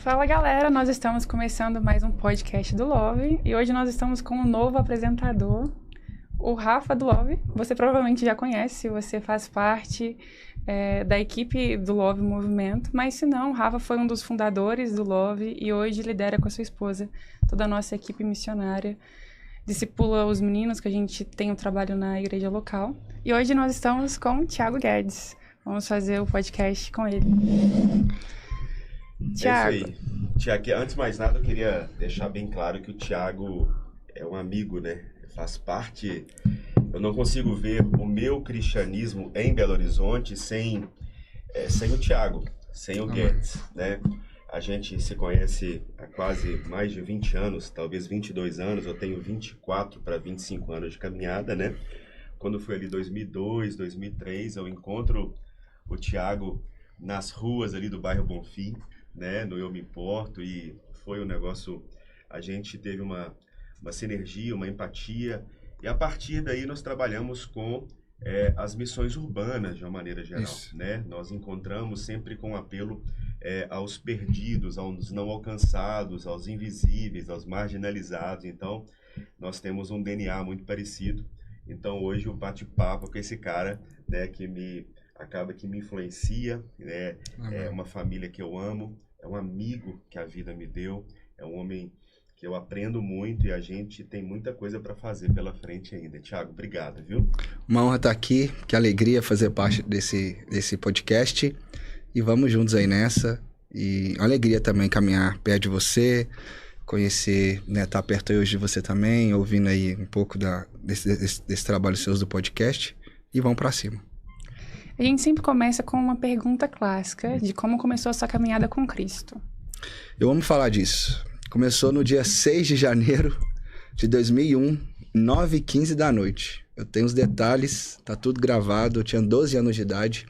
Fala galera, nós estamos começando mais um podcast do Love e hoje nós estamos com um novo apresentador, o Rafa do Love. Você provavelmente já conhece, você faz parte da equipe do Love Movimento, mas se não, o Rafa foi um dos fundadores do Love e hoje lidera com a sua esposa toda a nossa equipe missionária, discipula os meninos que a gente tem um trabalho na igreja local. E hoje nós estamos com o Thiago Guedes, vamos fazer o podcast com ele. Thiago. É isso aí. Thiago, antes de mais nada, eu queria deixar bem claro que o Thiago é um amigo, né? Faz parte... Eu não consigo ver o meu cristianismo em Belo Horizonte sem o Thiago, sem o Guedes, né? A gente se conhece há quase mais de 20 anos, talvez 22 anos. Eu tenho 24 para 25 anos de caminhada, né? Quando foi ali 2002, 2003, eu encontro o Thiago nas ruas ali do bairro Bonfim, né, no Eu Me Importo, e foi um negócio, a gente teve uma sinergia, uma empatia, e a partir daí nós trabalhamos com as missões urbanas de uma maneira geral, né? Nós encontramos sempre com apelo aos perdidos, aos não alcançados, aos invisíveis, aos marginalizados. Então nós temos um DNA muito parecido. Então hoje o bate-papo com esse cara, né, que me influencia, né? É uma família que eu amo, é um amigo que a vida me deu, é um homem que eu aprendo muito e a gente tem muita coisa para fazer pela frente ainda. Thiago, obrigado, viu? Uma honra estar aqui, que alegria fazer parte desse podcast e vamos juntos aí nessa. E uma alegria também caminhar perto de você, conhecer, né, estar perto hoje de você também, ouvindo aí um pouco desse trabalho seus do podcast e vamos para cima. A gente sempre começa com uma pergunta clássica de como começou a sua caminhada com Cristo. Eu amo falar disso. Começou no dia 6 de janeiro de 2001, 9h15 da noite. Eu tenho os detalhes, tá tudo gravado. Eu tinha 12 anos de idade.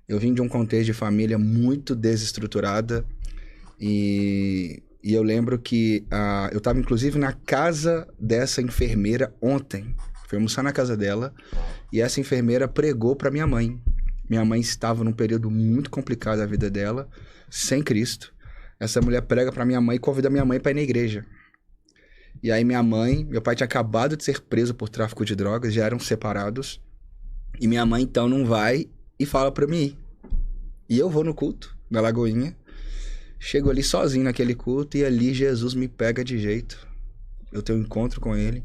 Eu vim de um contexto de família muito desestruturada. E eu lembro que eu estava inclusive na casa dessa enfermeira ontem. Fui almoçar na casa dela e essa enfermeira pregou para minha mãe. Minha mãe estava num período muito complicado da vida dela, sem Cristo. Essa mulher prega para minha mãe e convida minha mãe para ir na igreja. E aí meu pai tinha acabado de ser preso por tráfico de drogas, já eram separados. E minha mãe então não vai e fala para mim ir. E eu vou no culto, na Lagoinha. Chego ali sozinho naquele culto e ali Jesus me pega de jeito. Eu tenho um encontro com ele.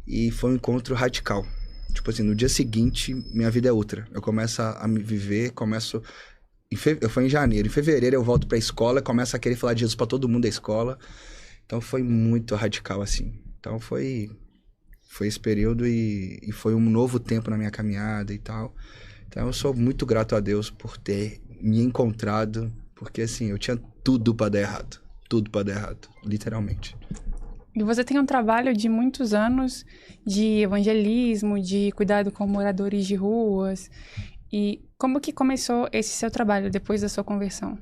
E foi um encontro radical. Tipo assim, no dia seguinte, minha vida é outra. Eu começo a me viver, foi em janeiro. Em fevereiro eu volto pra escola, começo a querer falar de Jesus pra todo mundo da escola. Então foi muito radical, assim. Então foi esse período e foi um novo tempo na minha caminhada e tal. Então eu sou muito grato a Deus por ter me encontrado, porque assim, eu tinha tudo pra dar errado. Tudo pra dar errado, literalmente. E você tem um trabalho de muitos anos de evangelismo, de cuidado com moradores de ruas. E como que começou esse seu trabalho depois da sua conversão?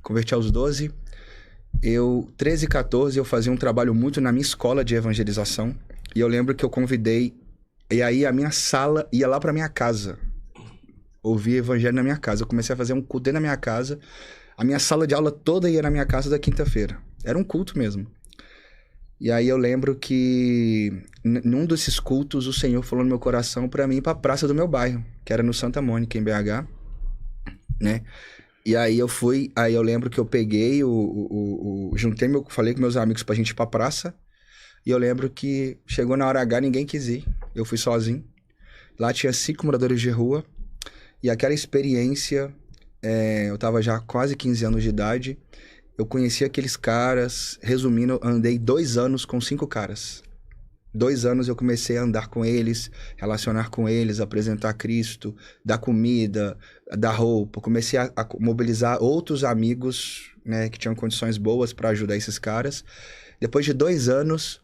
Converti aos 12. 13 e 14, eu fazia um trabalho muito na minha escola de evangelização. E eu lembro que eu convidei... E aí a minha sala ia lá pra minha casa. Ouvia evangelho na minha casa. Eu comecei a fazer um culto dentro da minha casa. A minha sala de aula toda ia na minha casa da quinta-feira. Era um culto mesmo. E aí eu lembro que num desses cultos o Senhor falou no meu coração pra mim ir pra praça do meu bairro, que era no Santa Mônica, em BH, né? E aí eu fui, aí eu lembro que eu peguei, falei com meus amigos pra gente ir pra praça, e eu lembro que chegou na hora H, ninguém quis ir, eu fui sozinho. Lá tinha 5 moradores de rua, e aquela experiência, eu tava já quase 15 anos de idade. Eu conheci aqueles caras, resumindo, eu andei 2 anos com 5 caras. 2 anos eu comecei a andar com eles, relacionar com eles, apresentar Cristo, dar comida, dar roupa. Comecei a mobilizar outros amigos, né, que tinham condições boas para ajudar esses caras. Depois de 2 anos,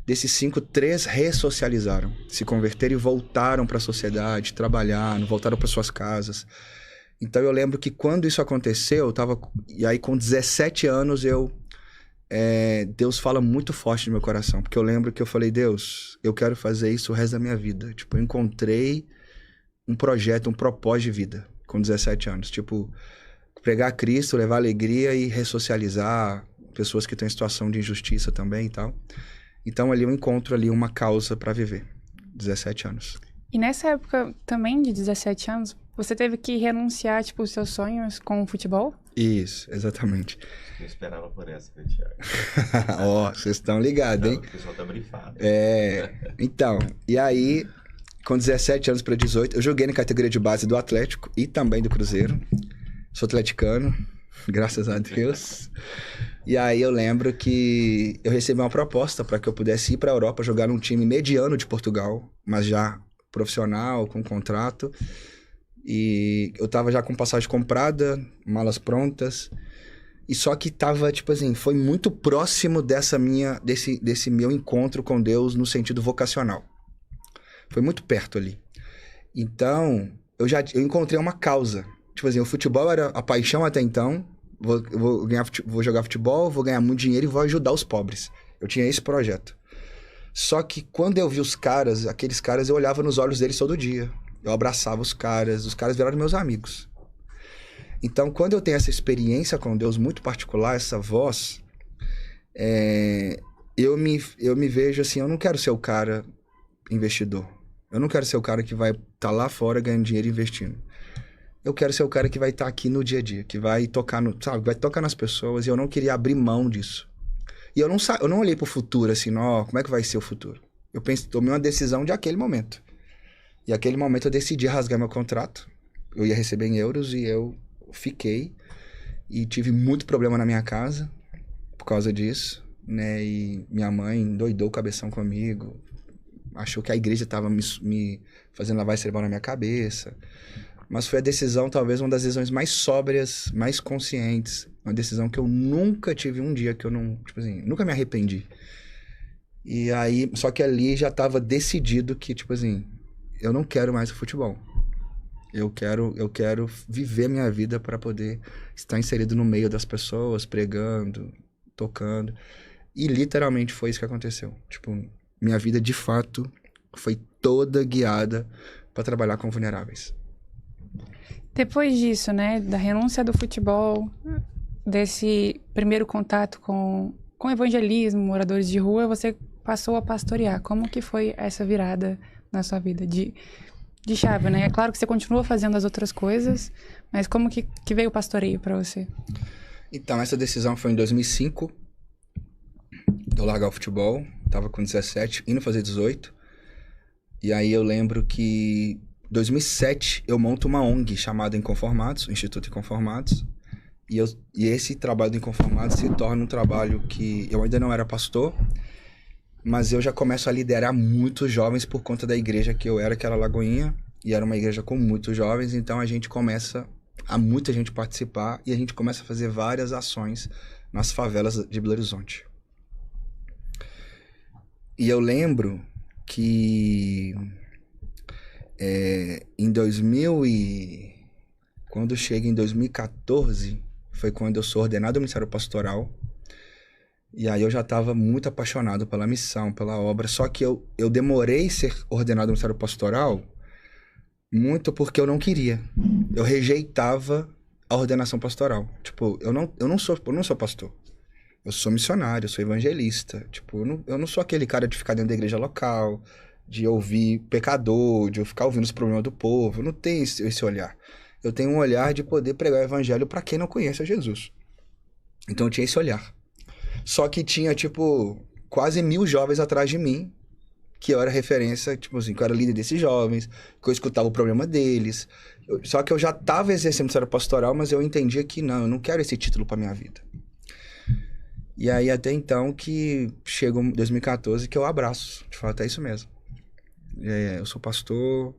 desses 5, 3 ressocializaram, se converteram e voltaram para a sociedade, trabalharam, voltaram para suas casas. Então eu lembro que quando isso aconteceu, e aí com 17 anos Deus fala muito forte no meu coração, porque eu lembro que eu falei, Deus, eu quero fazer isso o resto da minha vida. Tipo, eu encontrei um projeto, um propósito de vida com 17 anos. Tipo, pregar Cristo, levar alegria e ressocializar pessoas que estão em situação de injustiça também e tal. Então ali eu encontro ali uma causa para viver. 17 anos. E nessa época também de 17 anos, você teve que renunciar, tipo, os seus sonhos com o futebol? Isso, exatamente. Eu esperava por essa, né, Thiago? Ó, vocês estão ligados, hein? O pessoal tá brifado. Então, e aí, com 17 anos para 18, eu joguei na categoria de base do Atlético e também do Cruzeiro. Sou atleticano, graças a Deus. E aí eu lembro que eu recebi uma proposta para que eu pudesse ir para a Europa jogar num time mediano de Portugal, mas já profissional, com contrato. E eu tava já com passagem comprada, malas prontas. E só que tava, tipo assim, foi muito próximo desse meu encontro com Deus no sentido vocacional. Foi muito perto ali. Então, eu encontrei uma causa. Tipo assim, o futebol era a paixão até então. Vou jogar futebol, vou ganhar muito dinheiro e vou ajudar os pobres. Eu tinha esse projeto. Só que quando eu vi aqueles caras, eu olhava nos olhos deles todo dia. Eu abraçava os caras viraram meus amigos. Então, quando eu tenho essa experiência com Deus muito particular, essa voz, eu me vejo assim, eu não quero ser o cara investidor. Eu não quero ser o cara que vai estar lá fora ganhando dinheiro e investindo. Eu quero ser o cara que vai estar aqui no dia a dia, que vai tocar vai tocar nas pessoas, e eu não queria abrir mão disso. E eu não olhei pro futuro assim, como é que vai ser o futuro? Eu tomei uma decisão de aquele momento. E naquele momento eu decidi rasgar meu contrato. Eu ia receber em euros e eu fiquei. E tive muito problema na minha casa por causa disso, né? E minha mãe endoidou o cabeção comigo. Achou que a igreja estava me fazendo lavar cerebral na minha cabeça. Mas foi a decisão, talvez uma das decisões mais sóbrias, mais conscientes. Uma decisão que eu nunca tive um dia que eu não... Tipo assim, nunca me arrependi. E aí... Só que ali já estava decidido que, tipo assim... Eu não quero mais o futebol. Eu quero viver minha vida para poder estar inserido no meio das pessoas, pregando, tocando. E literalmente foi isso que aconteceu. Tipo, minha vida de fato foi toda guiada para trabalhar com vulneráveis. Depois disso, né, da renúncia do futebol, desse primeiro contato com evangelismo, moradores de rua, você passou a pastorear. Como que foi essa virada na sua vida de chave, né? É claro que você continua fazendo as outras coisas, mas como que veio o pastoreio para você? Então, essa decisão foi em 2005, de eu largar o futebol, tava com 17, indo fazer 18, e aí eu lembro que em 2007 eu monto uma ONG chamada Inconformados, o Instituto Inconformados, e esse trabalho do Inconformados se torna um trabalho que eu ainda não era pastor, mas eu já começo a liderar muitos jovens por conta da igreja que eu era, que era Lagoinha, e era uma igreja com muitos jovens, então a gente começa a muita gente participar e a gente começa a fazer várias ações nas favelas de Belo Horizonte. E eu lembro que quando chega em 2014, foi quando eu sou ordenado ao Ministério Pastoral. E aí eu já estava muito apaixonado pela missão, pela obra. Só que eu demorei a ser ordenado ao Ministério Pastoral muito porque eu não queria. Eu rejeitava a ordenação pastoral. Tipo, eu não sou pastor. Eu sou missionário, eu sou evangelista. Tipo, eu não sou aquele cara de ficar dentro da igreja local, de ouvir pecador, de eu ficar ouvindo os problemas do povo. Eu não tenho esse olhar. Eu tenho um olhar de poder pregar o evangelho para quem não conhece a Jesus. Então eu tinha esse olhar. Só que tinha, tipo, quase 1000 jovens atrás de mim, que eu era referência, tipo assim, que eu era líder desses jovens, que eu escutava o problema deles. Só que eu já estava exercendo o ministério pastoral, mas eu entendia que não, eu não quero esse título para minha vida. E aí até então que chegou 2014 que eu abraço, de fato é isso mesmo. Eu sou pastor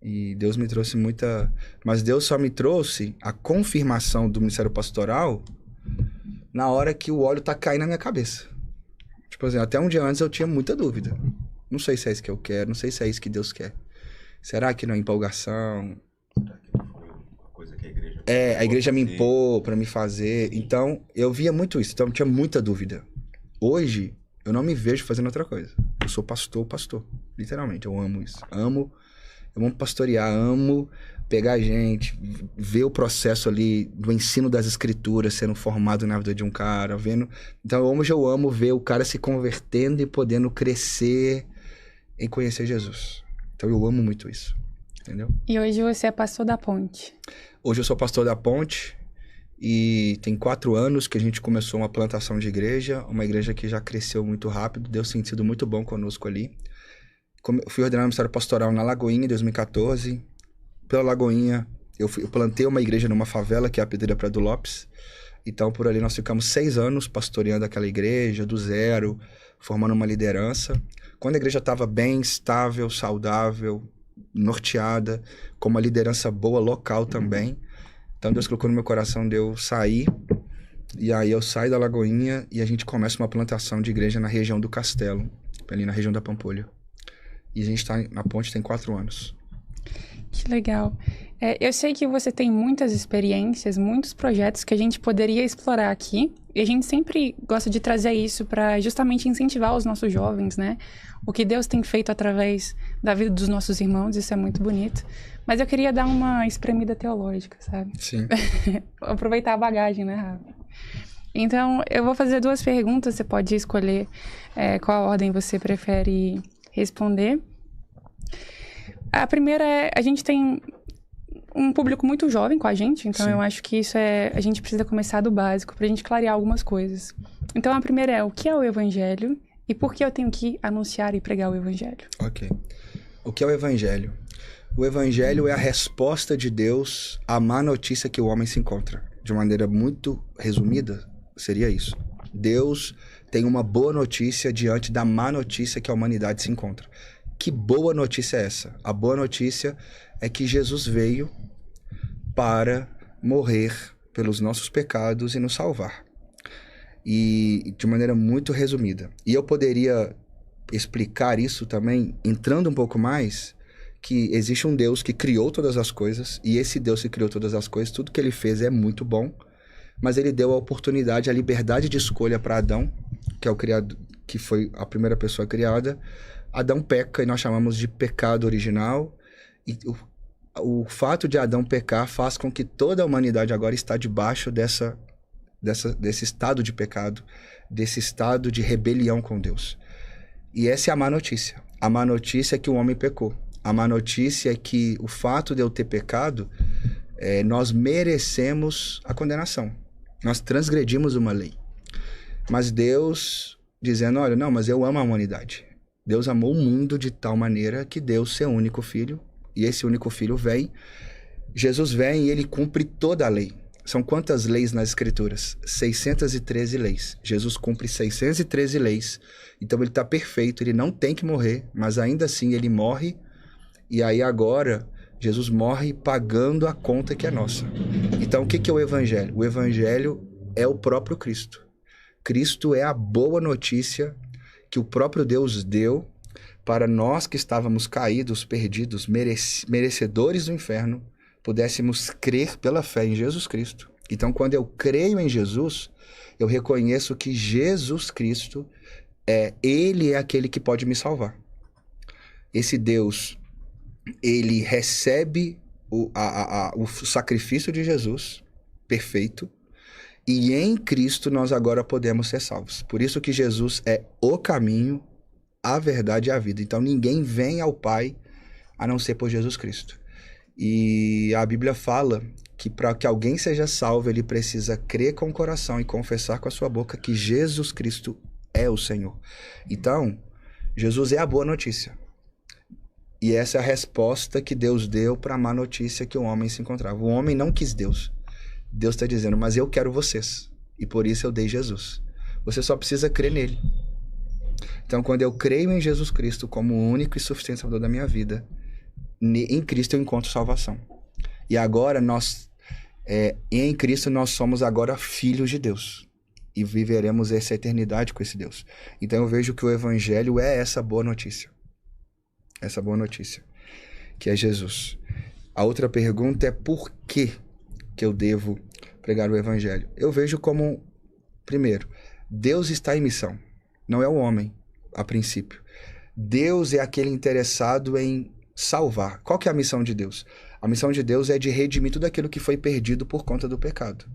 e Deus me trouxe muita... Mas Deus só me trouxe a confirmação do ministério pastoral na hora que o óleo tá caindo na minha cabeça. Tipo assim, até um dia antes eu tinha muita dúvida. Não sei se é isso que eu quero, não sei se é isso que Deus quer. Será que não é empolgação? Será que não foi uma coisa que a igreja... a igreja me impôs pra me fazer. Então, eu via muito isso. Então, eu tinha muita dúvida. Hoje, eu não me vejo fazendo outra coisa. Eu sou pastor. Literalmente, eu amo isso. Eu amo pastorear, amo pegar a gente, ver o processo ali do ensino das escrituras sendo formado na vida de um cara, vendo... Então, hoje eu amo ver o cara se convertendo e podendo crescer em conhecer Jesus. Então, eu amo muito isso, entendeu? E hoje você é pastor da Ponte. Hoje eu sou pastor da Ponte e tem 4 anos que a gente começou uma plantação de igreja, uma igreja que já cresceu muito rápido, deu sentido muito bom conosco ali. Fui ordenado no Ministério Pastoral na Lagoinha em 2014. Pela Lagoinha, eu plantei uma igreja numa favela, que é a Pedreira Prado Lopes. Então, por ali nós ficamos 6 anos pastoreando aquela igreja, do zero, formando uma liderança. Quando a igreja estava bem, estável, saudável, norteada, com uma liderança boa local também. Então, Deus colocou no meu coração de eu sair. E aí eu saio da Lagoinha e a gente começa uma plantação de igreja na região do Castelo, ali na região da Pampulha. E a gente está na Ponte tem 4 anos. Que legal. Eu sei que você tem muitas experiências, muitos projetos que a gente poderia explorar aqui. E a gente sempre gosta de trazer isso para justamente incentivar os nossos jovens, né? O que Deus tem feito através da vida dos nossos irmãos, isso é muito bonito. Mas eu queria dar uma espremida teológica, sabe? Sim. Aproveitar a bagagem, né, Rafa? Então, eu vou fazer 2 perguntas, você pode escolher qual ordem você prefere responder. A primeira é, a gente tem um público muito jovem com a gente, então eu acho que isso a gente precisa começar do básico pra gente clarear algumas coisas. Então a primeira é, o que é o Evangelho e por que eu tenho que anunciar e pregar o Evangelho? Ok. O que é o Evangelho? O Evangelho é a resposta de Deus à má notícia que o homem se encontra. De maneira muito resumida, seria isso. Deus tem uma boa notícia diante da má notícia que a humanidade se encontra. Que boa notícia é essa? A boa notícia é que Jesus veio para morrer pelos nossos pecados e nos salvar. E de maneira muito resumida. E eu poderia explicar isso também, entrando um pouco mais, que existe um Deus que criou todas as coisas, e esse Deus que criou todas as coisas, tudo que ele fez é muito bom, mas ele deu a oportunidade, a liberdade de escolha para Adão, que é o criado, que foi a primeira pessoa criada. Adão peca e nós chamamos de pecado original, e o fato de Adão pecar faz com que toda a humanidade agora está debaixo desse estado de pecado, desse estado de rebelião com Deus. E essa é a má notícia. A má notícia é que o homem pecou. A má notícia é que o fato de eu ter pecado, nós merecemos a condenação. Nós transgredimos uma lei. Mas Deus dizendo, olha, não, mas eu amo a humanidade. Deus amou o mundo de tal maneira que deu seu único filho, e esse único filho vem. Jesus vem e ele cumpre toda a lei. São quantas leis nas escrituras? 613 leis. Jesus cumpre 613 leis. Então ele está perfeito, ele não tem que morrer, mas ainda assim ele morre. E aí agora, Jesus morre pagando a conta que é nossa. Então o que é o Evangelho? O Evangelho é o próprio Cristo. Cristo é a boa notícia que o próprio Deus deu para nós que estávamos caídos, perdidos, merecedores do inferno, pudéssemos crer pela fé em Jesus Cristo. Então, quando eu creio em Jesus, eu reconheço que Jesus Cristo Ele é aquele que pode me salvar. Esse Deus, Ele recebe o sacrifício de Jesus, perfeito, e em Cristo nós agora podemos ser salvos. Por isso que Jesus é o caminho, a verdade e a vida. Então ninguém vem ao Pai a não ser por Jesus Cristo. E a Bíblia fala que para que alguém seja salvo, ele precisa crer com o coração e confessar com a sua boca que Jesus Cristo é o Senhor. Então, Jesus é a boa notícia. E essa é a resposta que Deus deu para a má notícia que o homem se encontrava. O homem não quis Deus. Deus está dizendo, mas eu quero vocês. E por isso eu dei Jesus. Você só precisa crer nele. Então, quando eu creio em Jesus Cristo como o único e suficiente Salvador da minha vida, em Cristo eu encontro salvação. E agora em Cristo nós somos agora filhos de Deus. E viveremos essa eternidade com esse Deus. Então eu vejo que o Evangelho é essa boa notícia. Essa boa notícia, que é Jesus. A outra pergunta é por que eu devo pregar o Evangelho? Eu vejo como, primeiro, Deus está em missão. Não é o homem, a princípio. Deus é aquele interessado em salvar. Qual que é a missão de Deus? A missão de Deus é de redimir tudo aquilo que foi perdido por conta do pecado.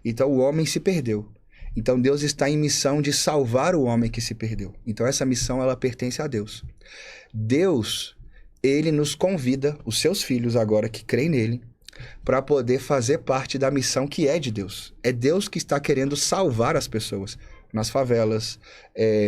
Então o homem se perdeu. Então Deus está em missão de salvar o homem que se perdeu. Então essa missão, ela pertence a Deus. Deus, ele nos convida, os seus filhos agora que creem nele, para poder fazer parte da missão que é de Deus. É Deus que está querendo salvar as pessoas. Nas favelas,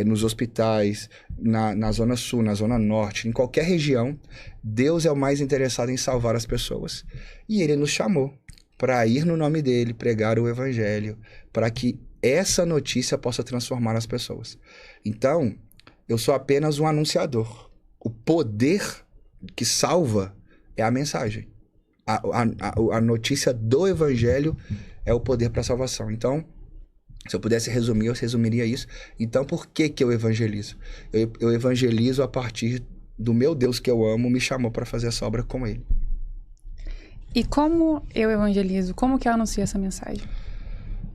nos hospitais, na Zona Sul, na Zona Norte, em qualquer região, Deus é o mais interessado em salvar as pessoas. E ele nos chamou para ir no nome dele, pregar o evangelho, para que essa notícia possa transformar as pessoas. Então, eu sou apenas um anunciador. O poder que salva é a mensagem. A notícia do evangelho é o poder para a salvação. Então, se eu pudesse resumir, eu resumiria isso. Então, por que eu evangelizo? Eu evangelizo a partir do meu Deus que eu amo, me chamou para fazer essa obra com ele. E como eu evangelizo? Como que eu anuncio essa mensagem?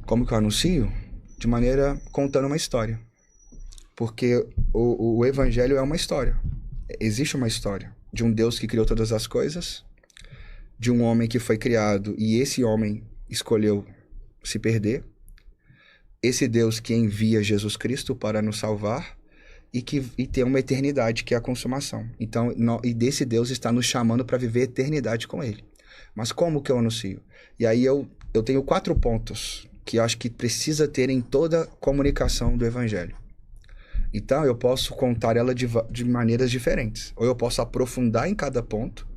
Como que eu anuncio? De maneira contando uma história. Porque o evangelho é uma história. Existe uma história de um Deus que criou todas as coisas, de um homem que foi criado e esse homem escolheu se perder, esse Deus que envia Jesus Cristo para nos salvar e tem uma eternidade que é a consumação. Então, e desse Deus está nos chamando para viver a eternidade com ele. Mas como que eu anuncio? E aí eu tenho 4 pontos que eu acho que precisa ter em toda comunicação do evangelho. Então, eu posso contar ela de maneiras diferentes. Ou eu posso aprofundar em cada ponto,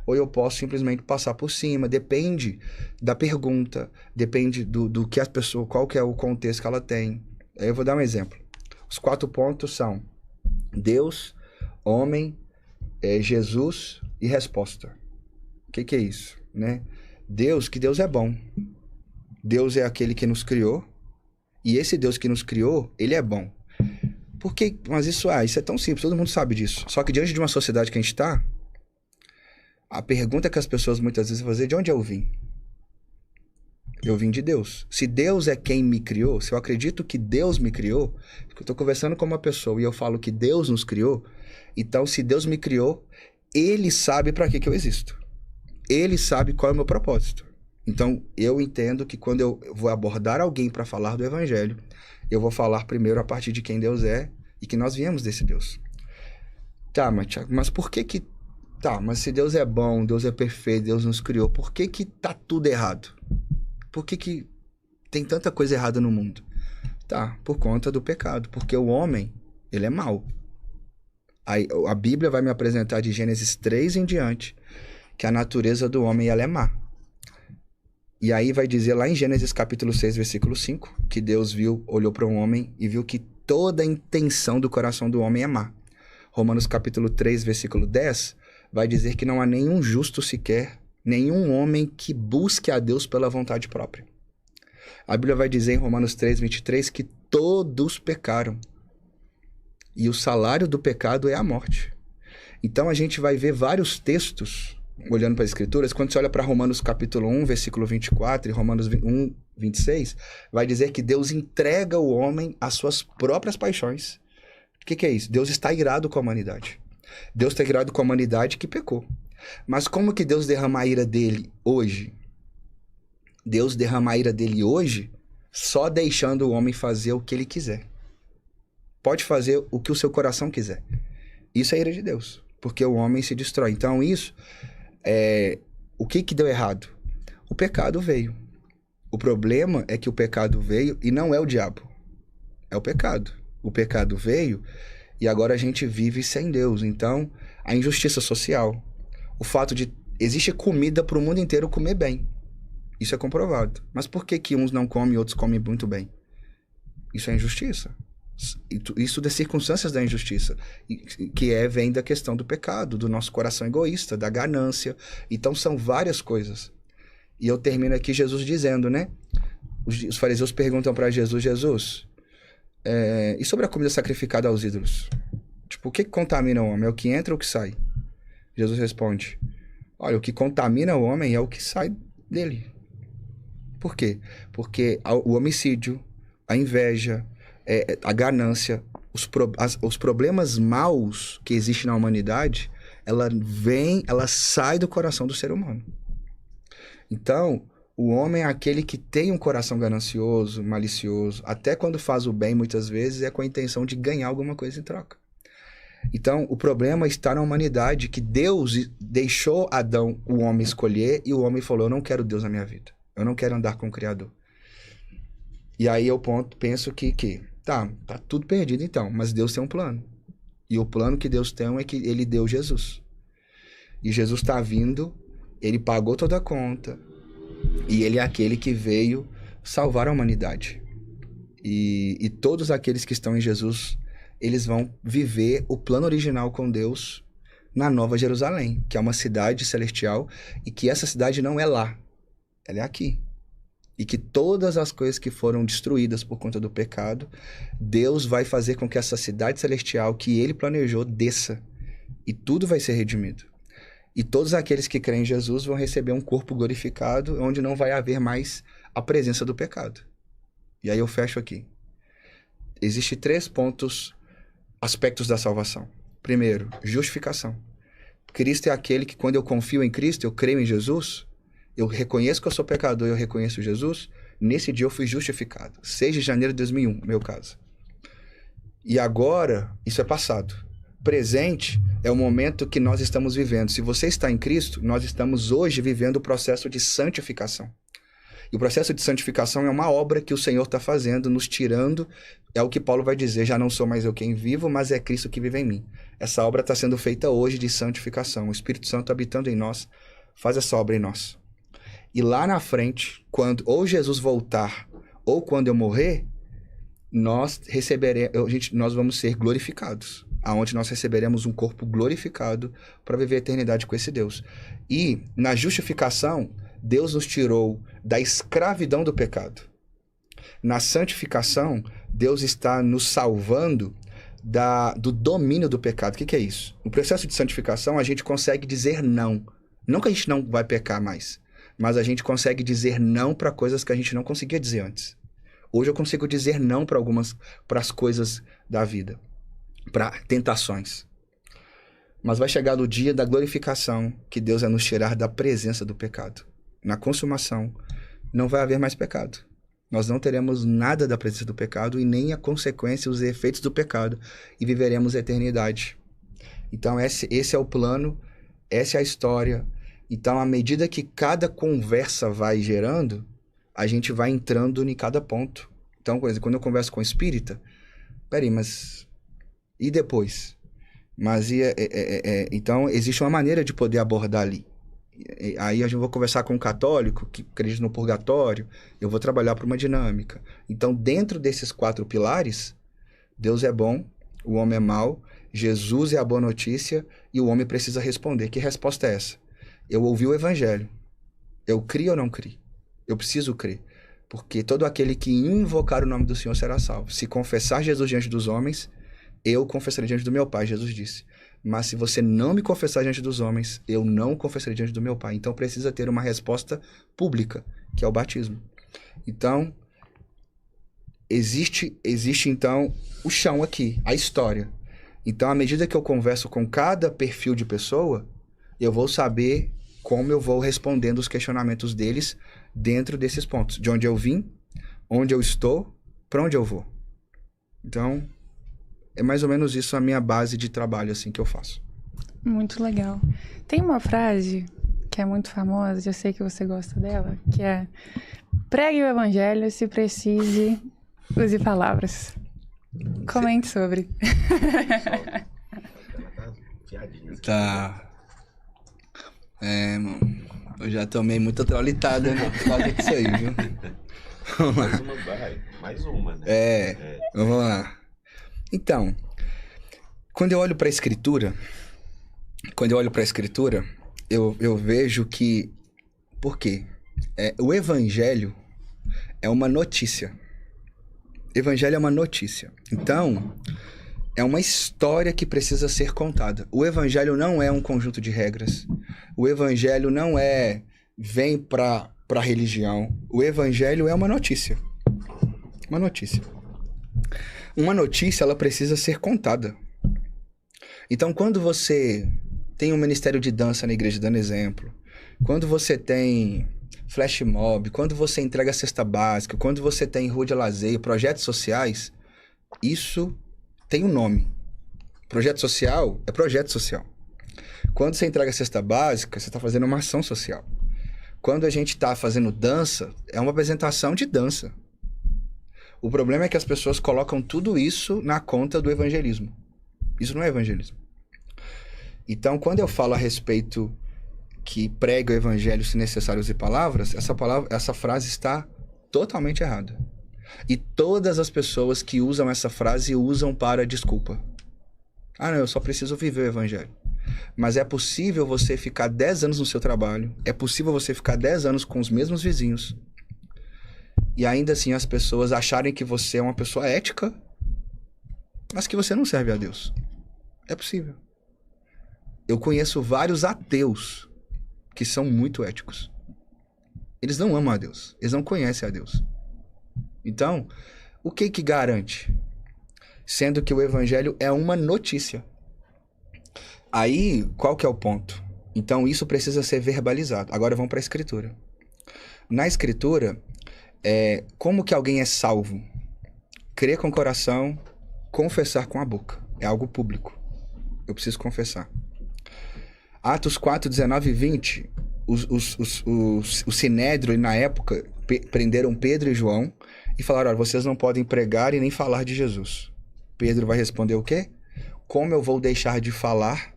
ou eu posso simplesmente passar por cima. Depende da pergunta, depende do que a pessoa, qual que é o contexto que ela tem. Aí eu vou dar um exemplo. Os 4 pontos são Deus, homem, Jesus e resposta. O que é isso, né? Que Deus é bom. Deus é aquele que nos criou, e esse Deus que nos criou, ele é bom. Por que? Mas isso é tão simples, todo mundo sabe disso. Só que diante de uma sociedade que a gente está, a pergunta que as pessoas muitas vezes vão fazer, de onde eu vim? Eu vim de Deus. Se Deus é quem me criou, se eu acredito que Deus me criou, porque eu estou conversando com uma pessoa e eu falo que Deus nos criou, então se Deus me criou, ele sabe para que eu existo. Ele sabe qual é o meu propósito. Então, eu entendo que quando eu vou abordar alguém para falar do evangelho, eu vou falar primeiro a partir de quem Deus é e que nós viemos desse Deus. Tá, mas por que que... Tá, mas se Deus é bom, Deus é perfeito, Deus nos criou, por que que tá tudo errado? Por que que tem tanta coisa errada no mundo? Tá, por conta do pecado, porque o homem, ele é mau. A Bíblia vai me apresentar de Gênesis 3 em diante que a natureza do homem, ela é má. E aí vai dizer lá em Gênesis capítulo 6, versículo 5, que Deus olhou para um homem e viu que toda a intenção do coração do homem é má. Romanos capítulo 3, versículo 10, vai dizer que não há nenhum justo sequer, nenhum homem que busque a Deus pela vontade própria. A Bíblia vai dizer em Romanos 3, 23, que todos pecaram. E o salário do pecado é a morte. Então a gente vai ver vários textos, olhando para as Escrituras, quando você olha para Romanos capítulo 1, versículo 24, e Romanos 1, 26, vai dizer que Deus entrega o homem às suas próprias paixões. O que é isso? Deus está irado com a humanidade. Deus está irado com a humanidade que pecou. Mas como que Deus derrama a ira dele hoje? Deus derrama a ira dele hoje só deixando o homem fazer o que ele quiser. Pode fazer o que o seu coração quiser. Isso é a ira de Deus, porque o homem se destrói. Então isso... o que deu errado? O pecado veio. O problema é que o pecado veio e não é o diabo. É o pecado. O pecado veio e agora a gente vive sem Deus. Então, a injustiça social, o fato de existe comida para o mundo inteiro comer bem. Isso é comprovado. Mas por que uns não comem e outros comem muito bem? Isso é injustiça. Isso das circunstâncias da injustiça, que vem da questão do pecado, do nosso coração egoísta, da ganância. Então são várias coisas. E eu termino aqui Jesus dizendo, né? Os fariseus perguntam para Jesus, e sobre a comida sacrificada aos ídolos? Tipo, o que contamina o homem? É o que entra ou o que sai? Jesus responde, olha, o que contamina o homem é o que sai dele. Por quê? Porque o homicídio, a inveja, a ganância, os problemas maus que existem na humanidade ela vem, ela sai do coração do ser humano. Então, o homem é aquele que tem um coração ganancioso, malicioso, até quando faz o bem, muitas vezes, é com a intenção de ganhar alguma coisa em troca. Então, o problema está na humanidade, que Deus deixou Adão, o homem, escolher, e o homem falou, eu não quero Deus na minha vida. Eu não quero andar com o Criador. E aí eu penso que tá tudo perdido então, mas Deus tem um plano. E o plano que Deus tem é que ele deu Jesus. E Jesus está vindo, ele pagou toda a conta, e ele é aquele que veio salvar a humanidade. E todos aqueles que estão em Jesus, eles vão viver o plano original com Deus na Nova Jerusalém, que é uma cidade celestial, e que essa cidade não é lá, ela é aqui. E que todas as coisas que foram destruídas por conta do pecado, Deus vai fazer com que essa cidade celestial que ele planejou desça. E tudo vai ser redimido. E todos aqueles que creem em Jesus vão receber um corpo glorificado, onde não vai haver mais a presença do pecado. E aí eu fecho aqui. Existem 3 aspectos da salvação. Primeiro, justificação. Cristo é aquele que, quando eu confio em Cristo, eu creio em Jesus, eu reconheço que eu sou pecador e eu reconheço Jesus, nesse dia eu fui justificado. 6 de janeiro de 2001, meu caso. E agora, isso é passado. Presente é o momento que nós estamos vivendo. Se você está em Cristo, nós estamos hoje vivendo o processo de santificação. E o processo de santificação é uma obra que o Senhor está fazendo, nos tirando, é o que Paulo vai dizer, já não sou mais eu quem vivo, mas é Cristo que vive em mim. Essa obra está sendo feita hoje de santificação. O Espírito Santo habitando em nós, faz essa obra em nós. E lá na frente, quando ou Jesus voltar, ou quando eu morrer, nós vamos ser glorificados. Aonde nós receberemos um corpo glorificado para viver a eternidade com esse Deus. E na justificação, Deus nos tirou da escravidão do pecado. Na santificação, Deus está nos salvando do domínio do pecado. O que é isso? No processo de santificação, a gente consegue dizer não. Não que a gente não vai pecar mais, mas a gente consegue dizer não para coisas que a gente não conseguia dizer antes. Hoje eu consigo dizer não para as coisas da vida, para tentações. Mas vai chegar o dia da glorificação, que Deus vai nos tirar da presença do pecado. Na consumação, não vai haver mais pecado. Nós não teremos nada da presença do pecado e nem a consequência, os efeitos do pecado, e viveremos a eternidade. Então esse é o plano, essa é a história. Então, à medida que cada conversa vai gerando, a gente vai entrando em cada ponto. Então, quando eu converso com o espírita, peraí, mas e depois? Mas então, existe uma maneira de poder abordar ali. Aí eu vou conversar com um católico que acredita no purgatório, eu vou trabalhar para uma dinâmica. Então, dentro desses 4 pilares, Deus é bom, o homem é mau, Jesus é a boa notícia e o homem precisa responder. Que resposta é essa? Eu ouvi o evangelho. Eu crio ou não crio? Eu preciso crer. Porque todo aquele que invocar o nome do Senhor será salvo. Se confessar Jesus diante dos homens, eu confessarei diante do meu Pai, Jesus disse. Mas se você não me confessar diante dos homens, eu não confessarei diante do meu Pai. Então precisa ter uma resposta pública, que é o batismo. Então, existe então o chão aqui, a história. Então, à medida que eu converso com cada perfil de pessoa, eu vou saber como eu vou respondendo os questionamentos deles dentro desses pontos. De onde eu vim, onde eu estou, para onde eu vou. Então, é mais ou menos isso a minha base de trabalho assim que eu faço. Muito legal. Tem uma frase que é muito famosa, eu sei que você gosta dela, que é: pregue o evangelho, se precise, use palavras. Comente sobre. Tá. Mano, eu já tomei muita traulitada por causa disso aí, viu? Vamos lá. Mais uma, né? Vamos lá. Então, quando eu olho para a Escritura, eu vejo que... Por quê? O Evangelho é uma notícia. Evangelho é uma notícia. Então, é uma história que precisa ser contada. O Evangelho não é um conjunto de regras. O Evangelho não vem para a religião. O Evangelho é uma notícia. Uma notícia. Uma notícia, ela precisa ser contada. Então, quando você tem um ministério de dança na igreja dando exemplo, quando você tem flash mob, quando você entrega a cesta básica, quando você tem rua de lazer, projetos sociais, isso tem um nome. Projeto social é projeto social. Quando você entrega a cesta básica, você está fazendo uma ação social. Quando a gente está fazendo dança, é uma apresentação de dança. O problema é que as pessoas colocam tudo isso na conta do evangelismo. Isso não é evangelismo. Então, quando eu falo a respeito que prega o evangelho se necessário use palavras, essa frase está totalmente errada. E todas as pessoas que usam essa frase usam para desculpa. Ah, não, eu só preciso viver o evangelho. Mas é possível você ficar 10 anos no seu trabalho, é possível você ficar 10 anos com os mesmos vizinhos, e ainda assim as pessoas acharem que você é uma pessoa ética, mas que você não serve a Deus. É possível. Eu conheço vários ateus que são muito éticos. Eles não amam a Deus. Eles não conhecem a Deus. Então, o que garante? Sendo que o evangelho é uma notícia. Aí, qual que é o ponto? Então, isso precisa ser verbalizado. Agora vamos para a escritura. Na escritura, como que alguém é salvo? Crer com o coração, confessar com a boca. É algo público. Eu preciso confessar. Atos 4, 19 e 20, o Sinédrio, na época, prenderam Pedro e João e falaram, olha, vocês não podem pregar e nem falar de Jesus. Pedro vai responder o quê? Como eu vou deixar de falar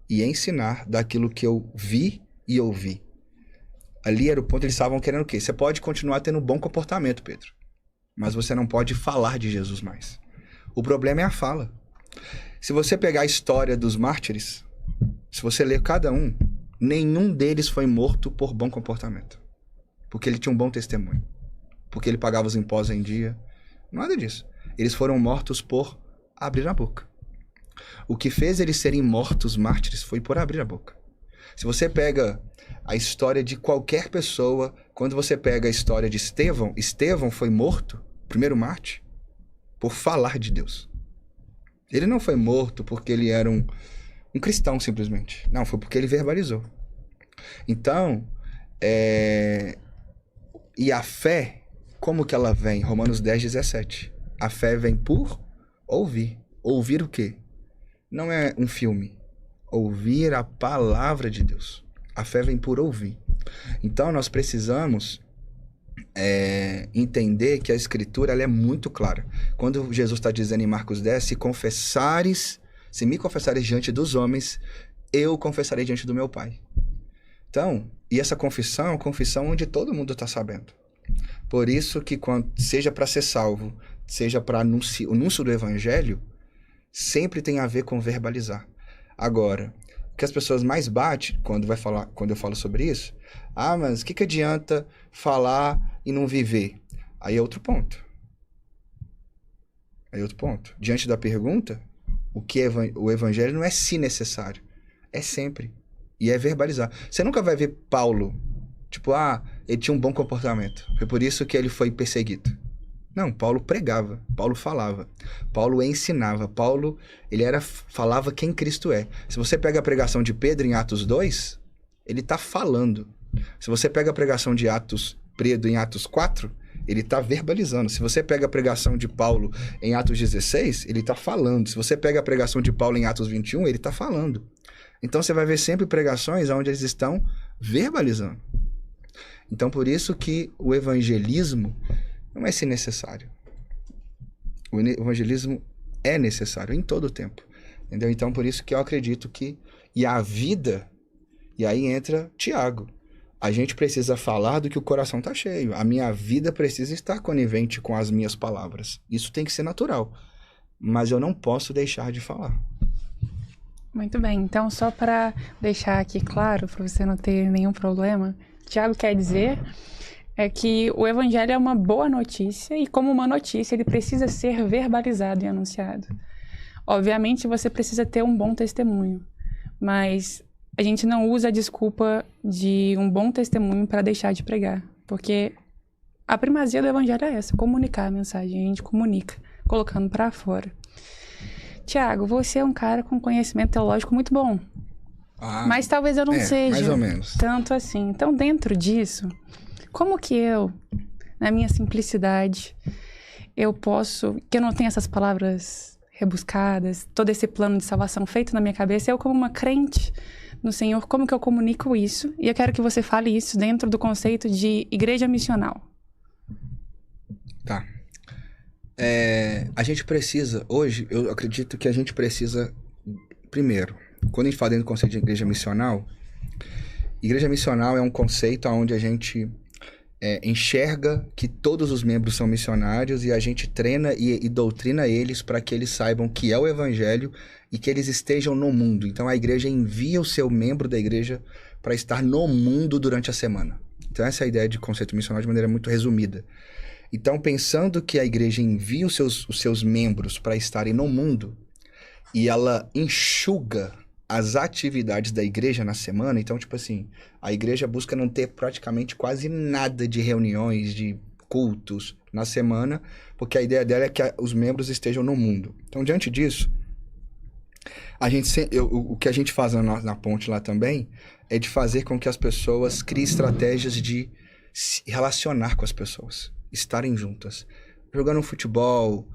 e ensinar daquilo que eu vi e ouvi? Ali era o ponto, eles estavam querendo o quê? Você pode continuar tendo bom comportamento, Pedro, mas você não pode falar de Jesus mais. O problema é a fala. Se você pegar a história dos mártires, se você ler cada um, nenhum deles foi morto por bom comportamento. Porque ele tinha um bom testemunho. Porque ele pagava os impostos em dia. Nada disso. Eles foram mortos por abrir a boca. O que fez eles serem mortos mártires foi por abrir a boca. Se você pega a história de qualquer pessoa, quando você pega a história de Estevão, Estevão foi morto, primeiro mártir, por falar de Deus. Ele não foi morto porque ele era um cristão, simplesmente. Não, foi porque ele verbalizou. Então, e a fé, como que ela vem? Romanos 10, 17. A fé vem por ouvir. Ouvir o quê? Não é um filme. Ouvir a palavra de Deus. A fé vem por ouvir. Então, nós precisamos entender que a Escritura ela é muito clara. Quando Jesus está dizendo em Marcos 10, se me confessares diante dos homens, eu confessarei diante do meu Pai. Então, e essa confissão é uma confissão onde todo mundo está sabendo. Por isso que, seja para ser salvo, seja para o anúncio do evangelho, sempre tem a ver com verbalizar. Agora, o que as pessoas mais batem quando eu falo sobre isso, mas o que adianta falar e não viver? Aí é outro ponto. Diante da pergunta, o evangelho não é se necessário, é sempre. E é verbalizar. Você nunca vai ver Paulo, ele tinha um bom comportamento, foi por isso que ele foi perseguido. Não, Paulo pregava, Paulo falava, Paulo ensinava, Paulo, falava quem Cristo é. Se você pega a pregação de Pedro em Atos 2, ele está falando. Se você pega a pregação de Pedro em Atos 4, ele está verbalizando. Se você pega a pregação de Paulo em Atos 16, ele está falando. Se você pega a pregação de Paulo em Atos 21, ele está falando. Então você vai ver sempre pregações onde eles estão verbalizando. Então por isso que o evangelismo não é se necessário. O evangelismo é necessário em todo o tempo. Entendeu? Então por isso que eu acredito que... E a vida... E aí entra Tiago. A gente precisa falar do que o coração está cheio. A minha vida precisa estar conivente com as minhas palavras. Isso tem que ser natural. Mas eu não posso deixar de falar. Muito bem. Então, só para deixar aqui claro, para você não ter nenhum problema, Tiago quer dizer que o evangelho é uma boa notícia e, como uma notícia, ele precisa ser verbalizado e anunciado. Obviamente, você precisa ter um bom testemunho, mas a gente não usa a desculpa de um bom testemunho para deixar de pregar, porque a primazia do evangelho é essa, comunicar a mensagem, a gente comunica, colocando para fora. Tiago, você é um cara com conhecimento teológico muito bom. Mas talvez eu não seja mais ou menos. tanto assim. Então, dentro disso, como que eu, na minha simplicidade, eu posso... Que eu não tenho essas palavras rebuscadas, todo esse plano de salvação feito na minha cabeça, eu como uma crente no Senhor, como que eu comunico isso? E eu quero que você fale isso dentro do conceito de igreja missional. Tá. A gente precisa, hoje, eu acredito que a gente precisa, primeiro, quando a gente fala dentro do conceito de igreja missional é um conceito onde a gente enxerga que todos os membros são missionários e a gente treina e doutrina eles para que eles saibam que é o evangelho e que eles estejam no mundo. Então a igreja envia o seu membro da igreja para estar no mundo durante a semana. Então essa é a ideia de conceito missional de maneira muito resumida. Então, pensando que a igreja envia os seus membros para estarem no mundo e ela enxuga as atividades da igreja na semana, então, tipo assim, a igreja busca não ter praticamente quase nada de reuniões, de cultos na semana, porque a ideia dela é que os membros estejam no mundo. Então, diante disso, o que a gente faz na ponte lá também é de fazer com que as pessoas criem estratégias de se relacionar com as pessoas. Estarem juntas, jogando futebol,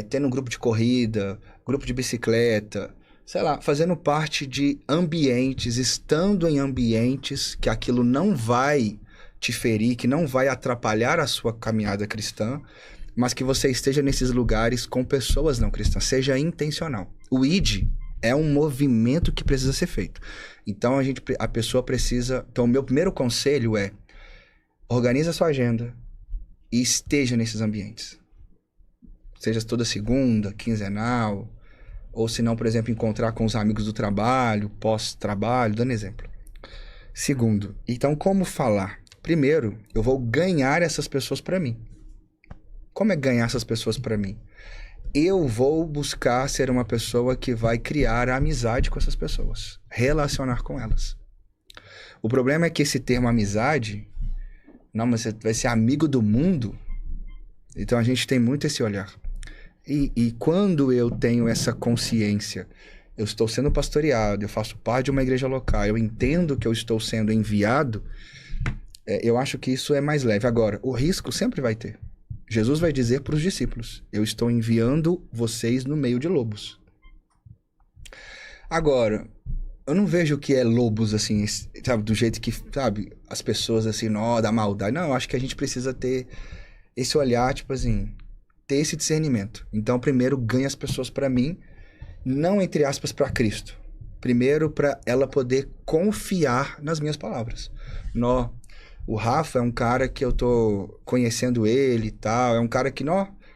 tendo um grupo de corrida, grupo de bicicleta, sei lá, fazendo parte de ambientes, estando em ambientes que aquilo não vai te ferir, que não vai atrapalhar a sua caminhada cristã, mas que você esteja nesses lugares com pessoas não cristãs, seja intencional. O ID é um movimento que precisa ser feito. Então a pessoa precisa... Então o meu primeiro conselho é: organize a sua agenda e esteja nesses ambientes. Seja toda segunda, quinzenal, ou se não, por exemplo, encontrar com os amigos do trabalho, pós-trabalho, dando exemplo. Segundo, então como falar? Primeiro, eu vou ganhar essas pessoas para mim. Como é ganhar essas pessoas para mim? Eu vou buscar ser uma pessoa que vai criar amizade com essas pessoas, relacionar com elas. O problema é que esse termo amizade... Não, mas você vai ser amigo do mundo? Então a gente tem muito esse olhar. E quando eu tenho essa consciência, eu estou sendo pastoreado, eu faço parte de uma igreja local, eu entendo que eu estou sendo enviado, eu acho que isso é mais leve. Agora, o risco sempre vai ter. Jesus vai dizer para os discípulos: eu estou enviando vocês no meio de lobos. Agora... Eu não vejo o que é lobos, assim, sabe, do jeito que, sabe, as pessoas, assim, da maldade. Não, eu acho que a gente precisa ter esse olhar, tipo assim, ter esse discernimento. Então, primeiro, ganha as pessoas pra mim, não, entre aspas, pra Cristo. Primeiro, pra ela poder confiar nas minhas palavras. O Rafa é um cara que eu tô conhecendo ele e tal, é um cara que,